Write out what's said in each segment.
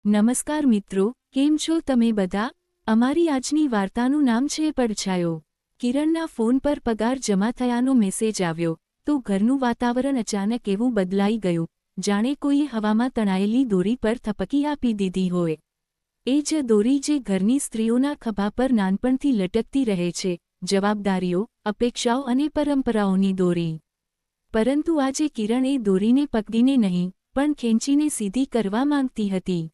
નમસ્કાર મિત્રો, કેમ છો તમે બધા? અમારી આજની વાર્તાનું નામ છે પડછાયો. કિરણના ફોન પર પગાર જમા થયાનો મેસેજ આવ્યો તો ઘરનું વાતાવરણ અચાનક એવું બદલાઈ ગયું, જાણે કોઈએ હવામાં તણાયેલી દોરી પર થપકી આપી દીધી હોય. એ જ દોરી જે ઘરની સ્ત્રીઓના ખભા પર નાનપણથી લટકતી રહે છે, જવાબદારીઓ, અપેક્ષાઓ અને પરંપરાઓની દોરી. પરંતુ આજે કિરણ એ દોરીને પકડીને નહીં, પણ ખેંચીને સીધી કરવા માંગતી હતી.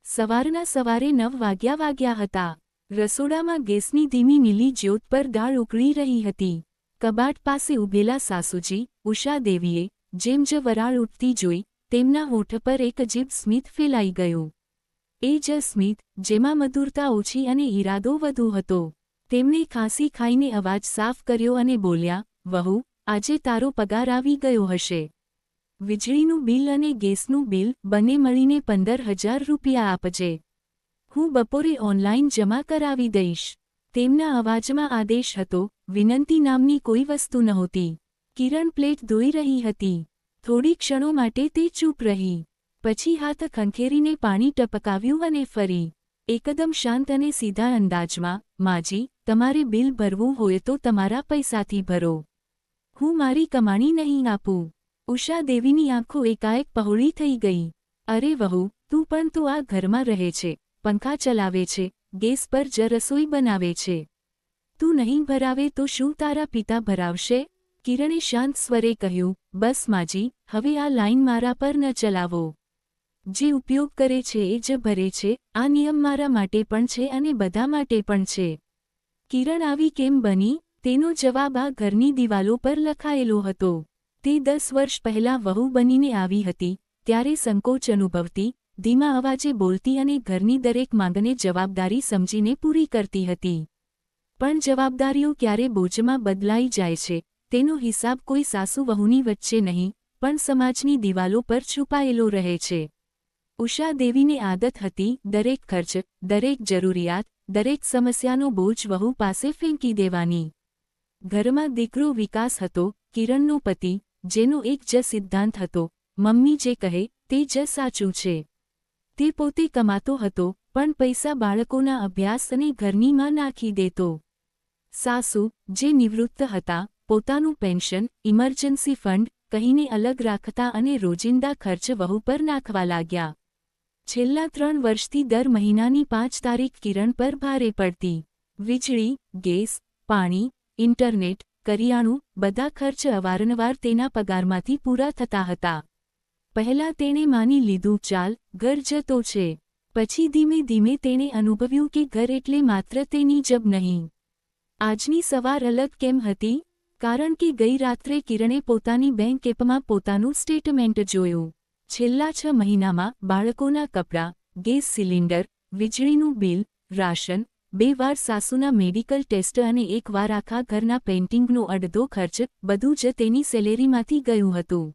સવારના સવારે 9 વાગ્યા હતા. રસોડામાં ગેસની ધીમી નીલી જ્યોત પર દાળ ઉકળી રહી હતી. કબાટ પાસે ઊભેલા સાસુજી, ઉષા દેવીએ, જેમ જ વરાળ ઉઠતી જોઈ, તેમના હોઠ પર એક અજીબ સ્મિત ફેલાઈ ગયું. એ જ સ્મિત, જેમાં મધુરતા ઓછી અને ઈરાદો વધુ હતો. તેમણે ખાંસી ખાઈને અવાજ સાફ કર્યો અને બોલ્યા, વહુ, આજે તારો પગાર આવી ગયો હશે. વીજળીનું બિલ અને ગેસનું બિલ બંને મળીને 15,000 રૂપિયા આપજે. હું બપોરે ઓનલાઈન જમા કરાવી દઈશ. તેમના અવાજમાં આદેશ હતો, વિનંતી નામની કોઈ વસ્તુ નહોતી. કિરણ પ્લેટ ધોઈ રહી હતી. થોડી ક્ષણો માટે તે ચૂપ રહી. પછી હાથ ખંખેરીને પાણી ટપકાવ્યું અને ફરી એકદમ શાંત અને સીધા અંદાજમાં, માજી, તમારે બિલ ભરવું હોય તો તમારા પૈસાથી ભરો. હું મારી કમાણી નહીં આપું. ઉષા દેવીની આંખો એકાએક પહોળી થઈ ગઈ. અરે વહુ, તું પણ તો આ ઘરમાં રહે છે, પંખા ચલાવે છે, ગેસ પર જ રસોઈ બનાવે છે. તું નહીં ભરાવે તો શું તારા પિતા ભરાવશે? કિરણે શાંત સ્વરે કહ્યું, બસ માજી, હવે આ લાઈન મારા પર ન ચલાવો. જે ઉપયોગ કરે છે એ જ ભરે છે, આ નિયમ મારા માટે પણ છે અને બધા માટે પણ છે. કિરણ આવી કેમ બની? તેનો જવાબ આ ઘરની દિવાલો પર લખાયેલો હતો. તે 10 વર્ષ પહેલાં વહુ બનીને આવી હતી, ત્યારે સંકોચ અનુભવતી, ધીમા અવાજે બોલતી અને ઘરની દરેક માંગને જવાબદારી સમજીને પૂરી કરતી હતી. પણ જવાબદારીઓ ક્યારે બોજમાં બદલાઈ જાય છે, તેનો હિસાબ કોઈ સાસુ વહુની વચ્ચે નહીં, પણ સમાજની દિવાલો પર છુપાયેલો રહે છે. ઉષા દેવીને આદત હતી દરેક ખર્ચ, દરેક જરૂરિયાત, દરેક સમસ્યાનો બોજ વહુ પાસે ફેંકી દેવાની. ઘરમાં દીકરો વિકાસ હતો, કિરણનો પતિ, જેનો એક જ સિદ્ધાંત હતો, મમ્મી જે કહે તે જ સાચું છે. તે પોતે કમાતો હતો, પણ પૈસા બાળકોના અભ્યાસ અને ઘરની માં નાખી દેતો. સાસુ, જે નિવૃત્ત હતા, પોતાનું પેન્શન, ઇમરજન્સી ફંડ કહીને અલગ રાખતા અને રોજિંદા ખર્ચ વહુ પર નાખવા લાગ્યા. છેલ્લા 3 વર્ષથી દર મહિનાની 5 તારીખ કિરણ પર ભારે પડતી. વીજળી, ગેસ, પાણી, ઇન્ટરનેટ, કરિયાણું, બધા ખર્ચ અવારનવાર તેના પગારમાંથી પૂરા થતા હતા. પહેલાં તેણે માની લીધું, ચાલ, ઘર જતો છે. પછી ધીમે ધીમે તેણે અનુભવ્યું કે ઘર એટલે માત્ર તેની જબ નહીં. આજની સવાર અલગ કેમ હતી? કારણ કે ગઈ રાત્રે કિરણે પોતાની બેંક એપમાં પોતાનું સ્ટેટમેન્ટ જોયું. છેલ્લા 6 મહિનામાં બાળકોના કપડાં, ગેસ સિલિન્ડર, વીજળીનું બિલ, રાશન, 2 વાર સાસુના મેડિકલ ટેસ્ટ અને 1 વાર આખા ઘરના પેઇન્ટિંગનો અડધો ખર્ચ, બધું જ તેની સેલેરીમાંથી ગયું હતું.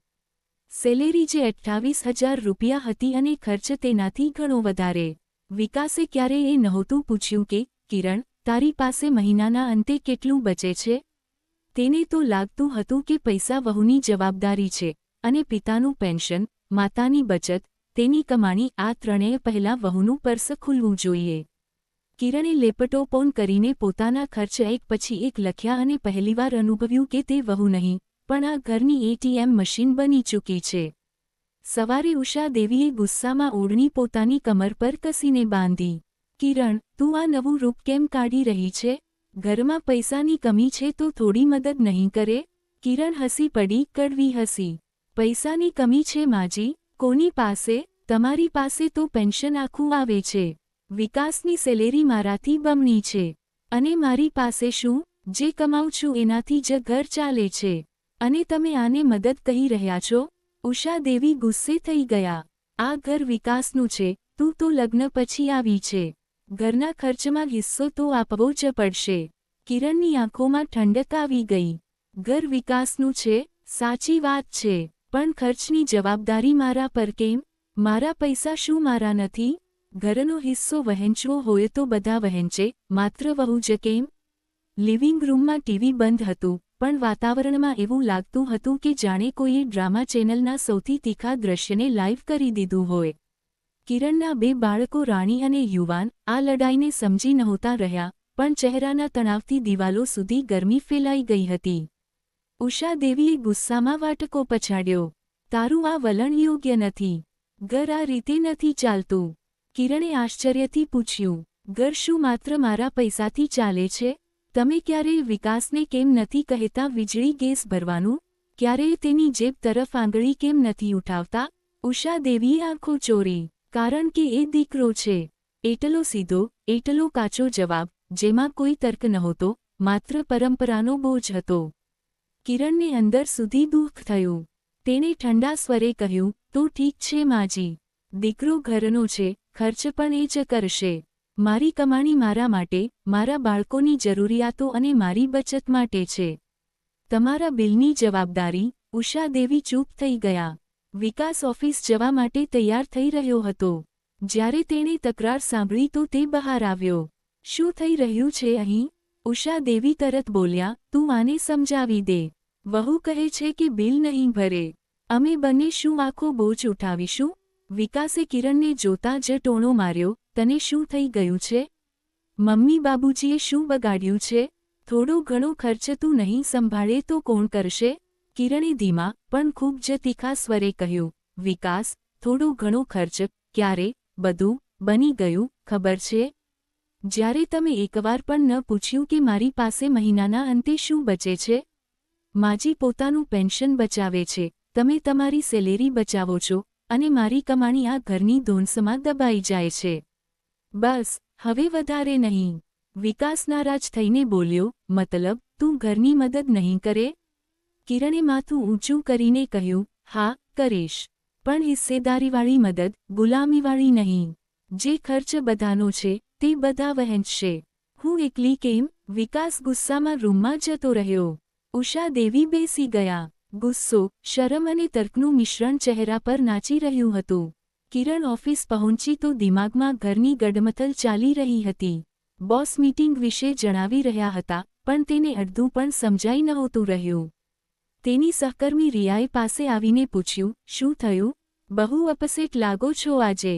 સેલેરી જે 28,000 રૂપિયા હતી અને ખર્ચ તેનાથી ઘણો વધારે. વિકાસે ક્યારેય એ નહોતું પૂછ્યું કે, કિરણ, તારી પાસે મહિનાના અંતે કેટલું બચે છે? તેને તો લાગતું હતું કે પૈસા વહુની જવાબદારી છે, અને પિતાનું પેન્શન, માતાની બચત, તેની કમાણી, આ ત્રણેય પહેલાં વહુનું પર્સ ખુલવું જોઈએ. કિરણે લેપટોપ ઓન કરીને પોતાના ખર્ચ એક પછી એક લખ્યા અને પહેલીવાર અનુભવ્યું કે તે વહુ નહીં, પણ આ ઘરની એટીએમ મશીન બની ચૂકી છે. સવારે ઉષા દેવીએ ગુસ્સામાં ઓઢણી પોતાની કમર પર કસીને બાંધી. કિરણ, તું આ નવું રૂપ કેમ કાઢી રહી છે? ઘરમાં પૈસાની કમી છે તો થોડી મદદ નહીં કરે? કિરણ હસી પડી, કડવી હસી. પૈસાની કમી છે માજી? કોની પાસે? તમારી પાસે તો પેન્શન આખું આવે છે. વિકાસની સેલેરી મારાથી બમણી છે. અને મારી પાસે શું? જે કમાઉં છું એનાથી જ ઘર ચાલે છે. અને તમે આને મદદ કહી રહ્યા છો? ઉષા દેવી ગુસ્સે થઈ ગયા. આ ઘર વિકાસનું છે, તું તો લગ્ન પછી આવી છે. ઘરના ખર્ચમાં હિસ્સો તો આપવો જ પડશે. કિરણની આંખોમાં ઠંડક આવી ગઈ. ઘર વિકાસનું છે, સાચી વાત છે, પણ ખર્ચની જવાબદારી મારા પર કેમ? મારા પૈસા શું મારા નથી? ઘરનો હિસ્સો વહેંચવો હોય તો બધા વહેંચે, માત્ર વહુ જ કેમ? લિવિંગ રૂમમાં ટીવી બંધ હતું, પણ વાતાવરણમાં એવું લાગતું હતું કે જાણે કોઈએ ડ્રામા ચેનલના સૌથી તીખા દ્રશ્યને લાઈવ કરી દીધું હોય. કિરણના 2 બાળકો રાણી અને યુવાન આ લડાઈને સમજી નહોતા રહ્યા, પણ ચહેરાના તણાવથી દિવાલો સુધી ગરમી ફેલાઈ ગઈ હતી. ઉષાદેવીએ ગુસ્સામાં વાટકો પછાડ્યો. તારું આ વલણ યોગ્ય નથી. ઘર આ રીતે નથી ચાલતું. કિરણે આશ્ચર્યથી પૂછ્યું. ઘર શું માત્ર મારા પૈસાથી ચાલે છે? તમે ક્યારેય વિકાસને કેમ નથી કહેતા વીજળી ગેસ ભરવાનું? ક્યારેય તેની જેબ તરફ આંગળી કેમ નથી ઉઠાવતા? ઉષાદેવીએ આંખો ચોરી. કારણ કે એ દીકરો છે. એટલો સીધો, એટલો કાચો જવાબ, જેમાં કોઈ તર્ક નહોતો, માત્ર પરંપરાનો બોજ હતો. કિરણને અંદર સુધી દુઃખ થયું. તેણે ઠંડા સ્વરે કહ્યું, તો ઠીક છે માજી. દીકરો ઘરનો છે, ખર્ચ પણ એ જ કરશે. મારી કમાણી મારા માટે, મારા બાળકોની જરૂરિયાતો અને મારી બચત માટે છે. તમારા બિલની જવાબદારી. ઉષાદેવી ચૂપ થઈ ગયા. વિકાસ ઓફિસ જવા માટે તૈયાર થઈ રહ્યો હતો. જ્યારે તેણે તકરાર સાંભળી તો તે બહાર આવ્યો. શું થઈ રહ્યું છે અહીં? ઉષાદેવી તરત બોલ્યા, તું આને સમજાવી દે. વહુ કહે છે કે બિલ નહીં ભરે. અમે બંને શું આખો બોજ ઉઠાવીશું? વિકાસે કિરણને જોતા જ ટોણો માર્યો, તને શું થઈ ગયું છે? મમ્મી બાબુજીએ શું બગાડ્યું છે? થોડો ઘણો ખર્ચ તું નહીં સંભાળે તો કોણ કરશે? કિરણે ધીમા પણ ખૂબ જ તીખા સ્વરે કહ્યું. વિકાસ, થોડો ઘણો ખર્ચ, ક્યારે? બધું બની ગયું, ખબર છે? જ્યારે તમે એકવાર પણ ન પૂછ્યું કે મારી પાસે મહિનાના અંતે શું બચે છે? માજી પોતાનું પેન્શન બચાવે છે, તમે તમારી સેલેરી બચાવો છો, અને મારી કમાણી આ ઘરની ધોંસમાં દબાઈ જાય છે. બસ, હવે વધારે નહીં. વિકાસ નારાજ થઈને બોલ્યો, મતલબ, તું ઘરની મદદ નહીં કરે? કિરણે માથું ઊંચું કરીને કહ્યું, હા, કરીશ. પણ હિસ્સેદારીવાળી મદદ, ગુલામીવાળી નહીં. જે ખર્ચ બધાનો છે, તે બધા વહેંચશે. હું એકલી કેમ? વિકાસ ગુસ્સામાં રૂમમાં જતો રહ્યો. ઉષાદેવી બેસી ગયા. ગુસ્સો, શરમ અને તર્કનું મિશ્રણ ચહેરા પર નાચી રહ્યું હતું. કિરણ ઓફિસ પહોંચી તો દિમાગમાં ઘરની ગડમથલ ચાલી રહી હતી. બોસ મીટિંગ વિશે જણાવી રહ્યા હતા, પણ તેને અડધું પણ સમજાઈ નહોતું રહ્યું. તેની સહકર્મી રિયાએ પાસે આવીને પૂછ્યું, શું થયું? બહુ અપસેટ લાગો છો આજે.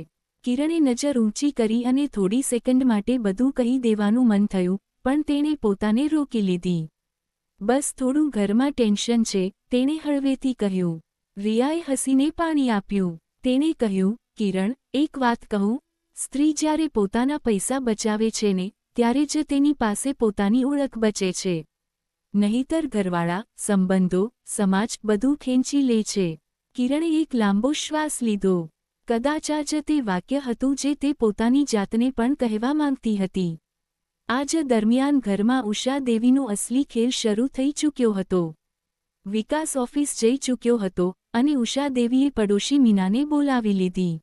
કિરણે નજર ઊંચી કરી અને થોડી સેકન્ડ માટે બધું કહી દેવાનું મન થયું, પણ તેણે પોતાને રોકી લીધી. બસ થોડું ઘરમાં ટેન્શન છે, તેણે હળવેથી કહ્યું. રિયાએ હસીને પાણી આપ્યું. તેણે કહ્યું, કિરણ, એક વાત કહું? સ્ત્રી જ્યારે પોતાના પૈસા બચાવે છે ને, ત્યારે જ તેની પાસે પોતાની ઓળખ બચે છે. નહીતર ઘરવાળા, સંબંધો, સમાજ બધું ખેંચી લે છે. કિરણે એક લાંબો શ્વાસ લીધો. કદાચ આ જ તે વાક્ય હતું જે તે પોતાની જાતને પણ કહેવા માંગતી હતી. આ જ દરમિયાન ઘરમાં ઉષાદેવીનો અસલી ખેલ શરૂ થઈ ચૂક્યો હતો. વિકાસ ઓફિસ જઈ ચૂક્યો હતો, અને ઉષાદેવીએ પડોશી મીનાને બોલાવી લીધી.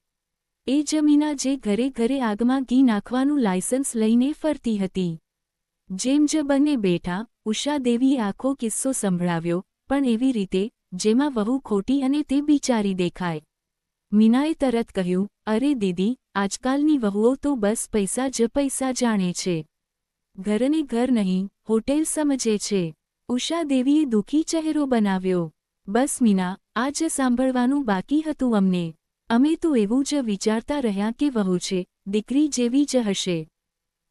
એ જ મીના જે ઘરે ઘરે આગમાં ઘી નાખવાનું લાયસન્સ લઈને ફરતી હતી. જેમ જ બંને બેઠા, ઉષાદેવીએ આખો કિસ્સો સંભળાવ્યો, પણ એવી રીતે, જેમાં વહુ ખોટી અને તે બિચારી દેખાય. મીનાએ તરત કહ્યું, અરે દીદી, આજકાલની વહુઓ તો બસ પૈસા જ પૈસા જાણે છે. ઘરને ઘર નહીં, હોટેલ સમજે છે. ઉષાદેવીએ દુઃખી ચહેરો બનાવ્યો. બસ મીના, આ જ સાંભળવાનું બાકી હતું અમને. અમે તો એવું જ વિચારતા રહ્યા કે વહુ છે, દીકરી જેવી જ હશે.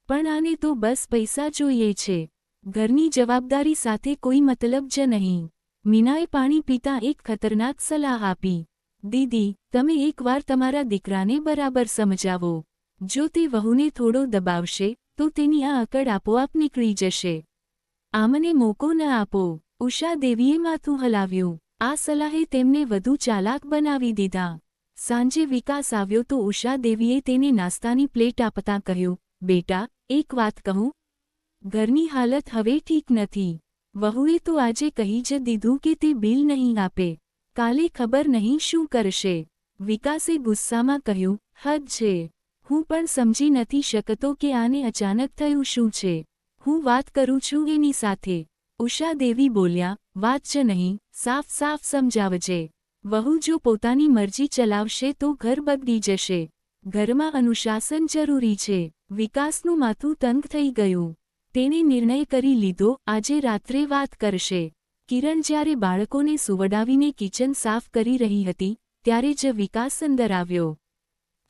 પણ આને તો બસ પૈસા જોઈએ છે. ઘરની જવાબદારી સાથે કોઈ મતલબ જ નહીં. મીનાએ પાણી પીતા એક ખતરનાક સલાહ આપી. દીદી, તમે એકવાર તમારા દીકરાને બરાબર સમજાવો. જો તે વહુને થોડો દબાવશે, તો તેની આ અકડ આપોઆપ નીકળી જશે. આમને મોકો ન આપો. ઉષાદેવીએ માથું હલાવ્યું. આ સલાહે તેમને વધુ ચાલાક બનાવી દીધા. સાંજે વિકાસ આવ્યો તો ઉષાદેવીએ તેને નાસ્તાની પ્લેટ આપતા કહ્યું, બેટા, એક વાત કહું? ઘરની હાલત હવે ઠીક નથી. વહુએ તો આજે કહી જ દીધું કે તે બિલ નહીં આપે. કાલે ખબર નહીં શું કરશે. વિકાસે ગુસ્સામાં કહ્યું, હદ છે. હું પણ સમજી નથી શકતો કે આને અચાનક થયું શું છે. હું વાત કરું છું એની સાથે. ઉષાદેવી બોલ્યા, વાત જ નહીં, સાફ સાફ સમજાવજે. વહુ જો પોતાની મરજી ચલાવશે તો ઘર બગડી જશે. ઘરમાં અનુશાસન જરૂરી છે. વિકાસનું માથું તંગ થઈ ગયું. તેણે નિર્ણય કરી લીધો, આજે રાત્રે વાત કરશે. કિરણ જ્યારે બાળકોને સુવડાવીને કિચન સાફ કરી રહી હતી, ત્યારે જ વિકાસ અંદર આવ્યો.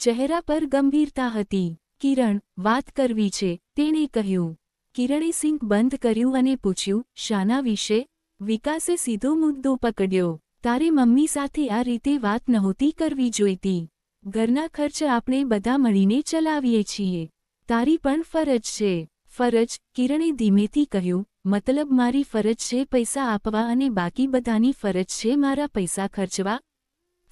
ચહેરા પર ગંભીરતા હતી. કિરણ, વાત કરવી છે, તેણે કહ્યું. કિરણે સિંક બંધ કર્યું અને પૂછ્યું, શાના વિશે? વિકાસે સીધો મુદ્દો પકડ્યો. તારે મમ્મી સાથે આ રીતે વાત નહોતી કરવી જોઈતી. ઘરના ખર્ચ આપણે બધા મળીને ચલાવીએ છીએ. તારી પણ ફરજ છે. ફરજ? કિરણે ધીમેથી કહ્યું, મતલબ મારી ફરજ છે પૈસા આપવા અને બાકી બધાની ફરજ છે મારા પૈસા ખર્ચવા?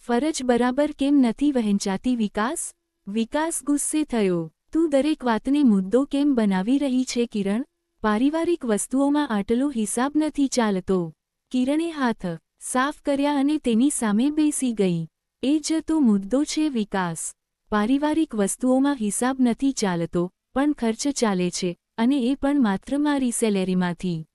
ફરજ બરાબર કેમ નથી વહેંચાતી વિકાસ? વિકાસ ગુસ્સે થયો. તું દરેક વાતને મુદ્દો કેમ બનાવી રહી છે કિરણ? પારિવારિક વસ્તુઓમાં આટલો હિસાબ નથી ચાલતો. કિરણે હાથ સાફ કર્યા અને તેની સામે બેસી ગઈ. એ જ તો મુદ્દો છે વિકાસ. પારિવારિક વસ્તુઓમાં હિસાબ નથી ચાલતો, પણ ખર્ચ ચાલે છે, અને એ પણ માત્ર મારી સેલેરીમાંથી.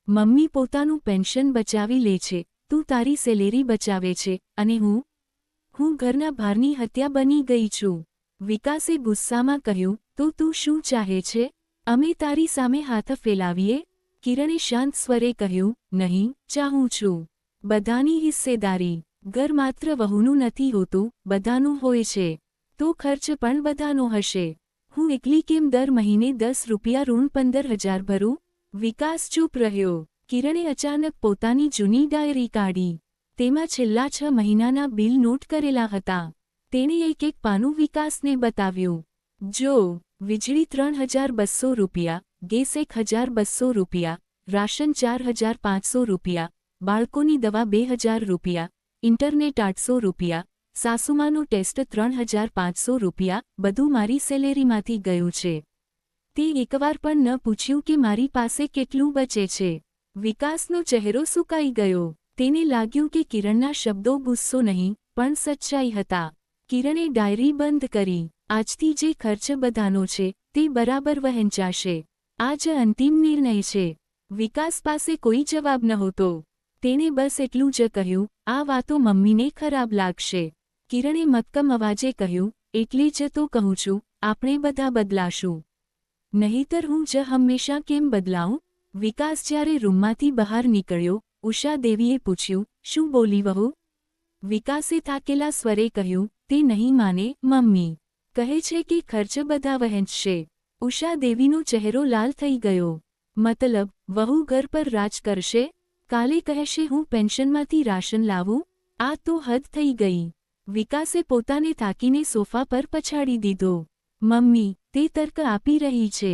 મમ્મી પોતાનું પેન્શન બચાવી લે છે, તું તારી સેલેરી બચાવે છે, અને હું ઘરના ભારની હત્યા બની ગઈ છું. વિકાસે ગુસ્સામાં કહ્યું, તો તું શું ચાહે છે? અમે તારી સામે હાથ ફેલાવીએ? કિરણે શાંત સ્વરે કહ્યું, નહીં, ચાહું છું બધાની હિસ્સેદારી. ઘર માત્ર વહુનું નથી હોતું, બધાનું હોય છે. તો ખર્ચ પણ બધાનો હશે. હું એકલી કેમ દર મહિને 10 રૂપિયા ઋણ 15,000 ભરું? વિકાસ ચૂપ રહ્યો. કિરણે અચાનક પોતાની જૂની ડાયરી કાઢી. તેમાં છેલ્લા 6 મહિનાના બિલ નોટ કરેલા હતા. તેણે એક એક પાનું વિકાસને બતાવ્યું. જો, વીજળી 3,200 રૂપિયા, ગેસ 1,200 રૂપિયા, રાશન 4,500 રૂપિયા, બાળકોની દવા 2,000 રૂપિયા, ઇન્ટરનેટ 800 રૂપિયા, સાસુમાનો ટેસ્ટ 3,500 રૂપિયા, બધું મારી સેલેરીમાંથી ગયું છે. તે એકવાર પણ ન પૂછ્યું કે મારી પાસે કેટલું બચે છે. વિકાસનો ચહેરો સુકાઈ ગયો. તેને લાગ્યું કે કિરણના શબ્દો ગુસ્સો નહીં, પણ સચ્ચાઈ હતા. કિરણે ડાયરી બંધ કરી. આજથી જે ખર્ચ બધાનો છે, તે બરાબર વહેંચાશે. આ જ અંતિમ નિર્ણય છે. વિકાસ પાસે કોઈ જવાબ નહોતો. તેણે બસ એટલું જ કહ્યું, આ વાતો મમ્મીને ખરાબ લાગશે. કિરણે મક્કમ અવાજે કહ્યું, એટલે જ તો કહું છું, આપણે બધા બદલાશું. નહીતર હું જ હંમેશા કેમ બદલાઉં? વિકાસ જ્યારે રૂમમાંથી બહાર નીકળ્યો, ઉષા દેવીએ પૂછ્યું, શું બોલી વહુ? વિકાસે થાકેલા સ્વરે કહ્યું, તે નહીં માને, મમ્મી કહે છે કે ખર્ચ બધા વહેંચશે. ઉષા દેવીનો ચહેરો લાલ થઈ ગયો. મતલબ, વહુ ઘર પર રાજ કરશે? કાલે કહેશે હું પેન્શનમાંથી રાશન લાવું? આ તો હદ થઈ ગઈ. વિકાસે પોતાને થાકીને સોફા પર પછાડી દીધો. મમ્મી, તે તર્ક આપી રહી છે.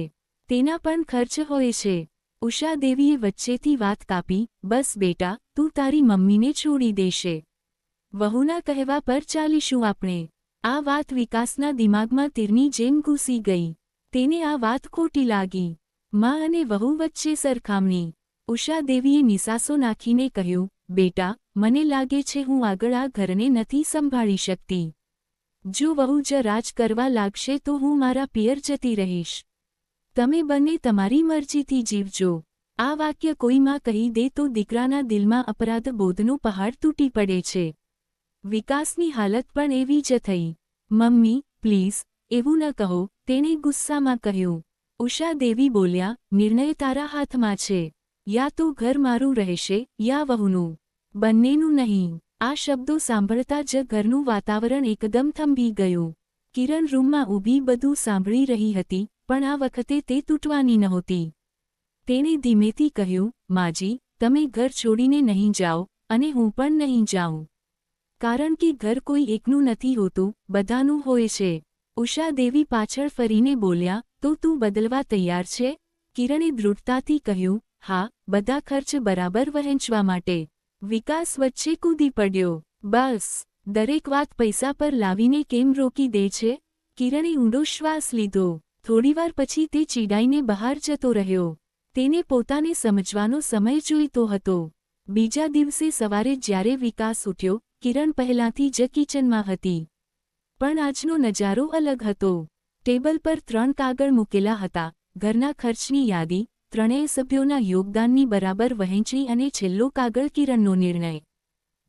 તેના પણ ખર્ચ હોય છે. ઉષા દેવીએ વચ્ચેથી વાત કાપી, બસ બેટા, તું તારી મમ્મીને છોડી દેશે. વહુના કહેવા પર ચાલીશું આપણે. આ વાત વિકાસના દિમાગમાં તીરની જેમ ઘૂસી ગઈ. તેને આ વાત ખોટી લાગી. માં અને વહુ વચ્ચે સરખામણી. ઉષા દેવીએ નિસાસો નાખીને કહ્યું, બેટા, મને લાગે છે હું આગળ આ ઘરને નથી સંભાળી શકતી. જો વહુ જ રાજ કરવા લાગશે તો હું મારા પિયર જતી રહીશ. તમે બંને તમારી મરજીથી જીવજો. આ વાક્ય કોઈ માં કહી દે તો દીકરાના દિલમાં અપરાધ બોધનો પહાડ તૂટી પડે છે. વિકાસની હાલત પણ એવી જ થઈ. મમ્મી, પ્લીઝ, એવું ન કહો, તેણે ગુસ્સામાં કહ્યું. ઉષા દેવી બોલ્યા, નિર્ણય તારા હાથમાં છે. યા તો ઘર મારું રહેશે, યા વહુનું. બંનેનું નહીં. આ શબ્દો સાંભળતા જ ઘરનું વાતાવરણ એકદમ થંભી ગયું. કિરણ રૂમમાં ઊભી બધું સાંભળી રહી હતી, પણ આ વખતે તે તૂટવાની નહોતી. તેણે ધીમેથી કહ્યું, માજી, તમે ઘર છોડીને નહીં જાઓ, અને હું પણ નહીં જાઉં. કારણ કે ઘર કોઈ એકનું નથી હોતું, બધાનું હોય છે. ઉષા દેવી પાછળ ફરીને બોલ્યા, તો તું બદલવા તૈયાર છે? કિરણે દૃઢતાથી કહ્યું, હા, બધા ખર્ચ બરાબર વહેંચવા માટે. વિકાસ વચ્ચે કૂદી પડ્યો. બસ, દરેક વાત પૈસા પર લાવીને કેમ રોકી દે છે? કિરણે ઊંડો શ્વાસ લીધો. થોડીવાર પછી તે ચીડાઈને બહાર જતો રહ્યો. તેને પોતાને સમજવાનો સમય જોઈતો હતો. બીજા દિવસે સવારે જ્યારે વિકાસ ઉઠ્યો, કિરણ પહેલાંથી જ કિચનમાં હતી. પણ આજનો નજારો અલગ હતો. ટેબલ પર 3 કાગળ મૂકેલા હતા, ઘરના ખર્ચની યાદી, 3 સભ્યોના યોગદાનની બરાબર વહેંચણી અને છેલ્લો કાગળ કિરણનો નિર્ણય.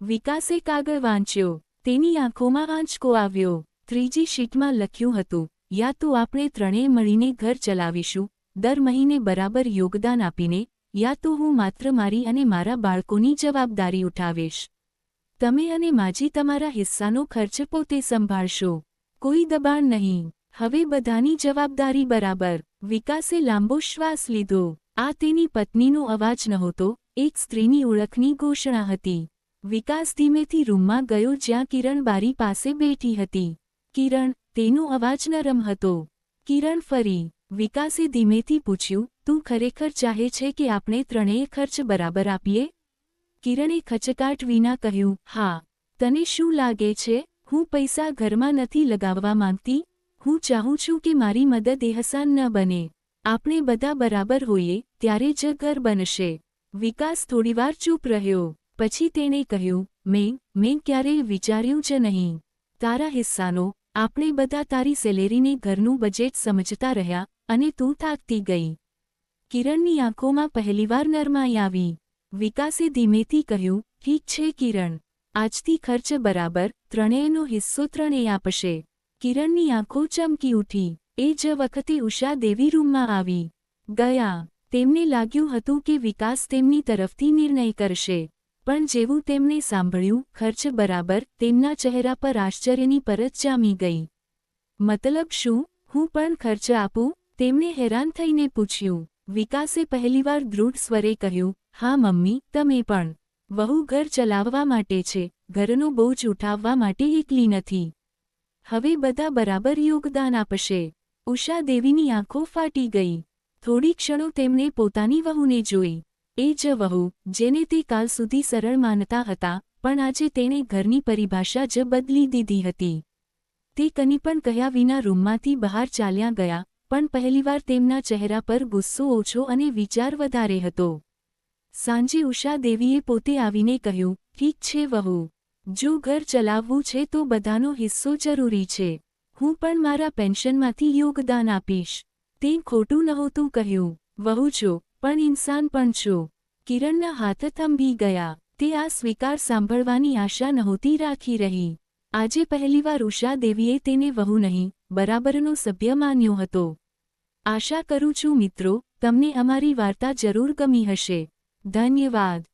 વિકાસે કાગળ વાંચ્યો. તેની આંખોમાં આંચકો આવ્યો. ત્રીજી શીટમાં લખ્યું હતું, યા તો આપણે ત્રણેય મળીને ઘર ચલાવીશું, દર મહિને બરાબર યોગદાન આપીને, યા તો હું માત્ર મારી અને મારા બાળકોની જવાબદારી ઉઠાવીશ. તમે અને માજી તમારા હિસ્સાનો ખર્ચ પોતે સંભાળશો. કોઈ દબાણ નહીં, હવે બધાની જવાબદારી બરાબર. વિકાસે લાંબો શ્વાસ લીધો. આ તેની પત્નીનો અવાજ નહોતો, એક સ્ત્રીની ઓળખની ઘોષણા હતી. વિકાસ ધીમેથી રૂમમાં ગયો જ્યાં કિરણ બારી પાસે બેઠી હતી. કિરણ, તેનો અવાજ નરમ હતો. કિરણ ફરી. વિકાસે ધીમેથી પૂછ્યું, તું ખરેખર ચાહે છે કે આપણે ત્રણેય ખર્ચ બરાબર આપીએ? કિરણે ખચકાટ વિના કહ્યું, હા. તને શું લાગે છે, હું પૈસા ઘરમાં નથી લગાવવા માંગતી? હું ચાહું છું કે મારી મદદ એહસાન ન બને. આપણે બધા બરાબર હોઈએ, ત્યારે જ ઘર બનશે. વિકાસ થોડીવાર ચૂપ રહ્યો. પછી તેણે કહ્યું, મેં ક્યારેય વિચાર્યું જ નહીં. તારા હિસ્સાનો, આપણે બધા તારી સેલેરીને ઘરનું બજેટ સમજતા રહ્યા, અને તું થાકતી ગઈ. કિરણની આંખોમાં પહેલીવાર નરમાઈ આવી. વિકાસે ધીમેથી કહ્યું, ઠીક છે કિરણ. આજથી ખર્ચ બરાબર, ત્રણેયનો હિસ્સો ત્રણેય આપશે. કિરણની આંખો ચમકી ઉઠી. એ જ વખતે ઉષા દેવી રૂમમાં આવી ગયા. તેમને લાગ્યું હતું કે વિકાસ તેમની તરફથી નિર્ણય કરશે. પણ જેવું તેમણે સાંભળ્યું, ખર્ચ બરાબર, તેમના ચહેરા પર આશ્ચર્યની પરત જામી ગઈ. મતલબ શું, હું પણ ખર્ચ આપું? તેમણે હેરાન થઈને પૂછ્યું. વિકાસે પહેલીવાર દૃઢ સ્વરે કહ્યું, હા મમ્મી, તમે પણ. વહુ ઘર ચલાવવા માટે છે, ઘરનો બોજ ઉઠાવવા માટે એકલી નથી. હવે બધા બરાબર યોગદાન આપશે. ઉષા દેવીની આંખો ફાટી ગઈ. થોડી ક્ષણો તેમણે પોતાની વહુને જોઈ. એ જ વહુ, જેને તે કાલ સુધી સરળ માનતા હતા, પણ આજે તેણે ઘરની પરિભાષા જ બદલી દીધી હતી. તે કંઈ પણ કહ્યા વિના રૂમમાંથી બહાર ચાલ્યા ગયા, પણ પહેલીવાર તેમના ચહેરા પર ગુસ્સો ઓછો અને વિચાર વધારે હતો. સાંજે ઉષા દેવીએ પોતે આવીને કહ્યું, ઠીક છે વહુ. જો ઘર ચલાવવું છે તો બધાનો હિસ્સો જરૂરી છે. હું પણ મારા પેન્શનમાંથી યોગદાન આપીશ. તે ખોટું નહોતું કહ્યું. વહુ છો, પણ ઇન્સાન પણ છો. કિરણના હાથ થંભી ગયા. તે આ સ્વીકાર સાંભળવાની આશા નહોતી રાખી રહી. આજે પહેલીવાર ઉષા દેવીએ તેને વહુ નહીં, બરાબરનો સભ્ય માન્યો હતો. આશા કરું છું મિત્રો, તમને અમારી વાર્તા જરૂર ગમી હશે. ધન્યવાદ.